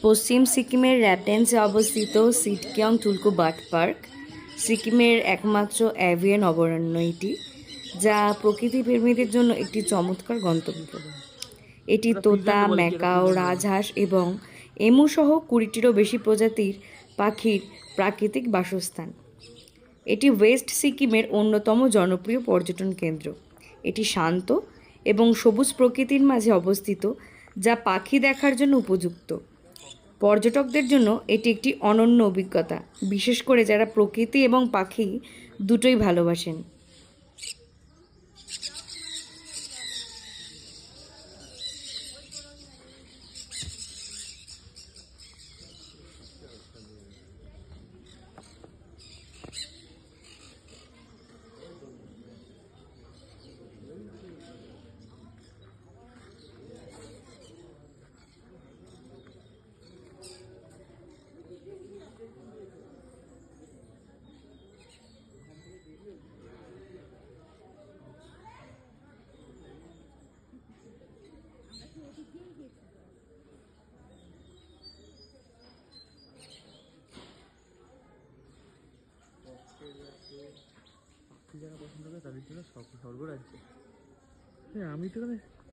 পশ্চিম সিকিমের র্যাটেন্সে অবস্থিত সিটকিয়ং টুলকু bird park সিকিমের একমাত্র অ্যাভিয়ান অভয়ারণ্য এটি, যা প্রকৃতিপ্রেমীদের জন্য একটি চমৎকার গন্তব্য। এটি তোতা, ম্যাকাও, রাজহাঁস এবং এমু সহ 20টিরও বেশি প্রজাতির পাখির প্রাকৃতিক বাসস্থান। এটি ওয়েস্ট সিকিমের অন্যতম জনপ্রিয় পর্যটন কেন্দ্র। এটি শান্ত এবং সবুজ প্রকৃতির মাঝে অবস্থিত, যা পাখি দেখার জন্য উপযুক্ত। পর্যটকদের জন্য এটি একটি অনন্য অভিজ্ঞতা, বিশেষ করে যারা প্রকৃতি এবং পাখি দুটোই ভালোবাসেন। যারা পছন্দ করে তাদের জন্য স্বর্গরাজ্য। হ্যাঁ, আমি তো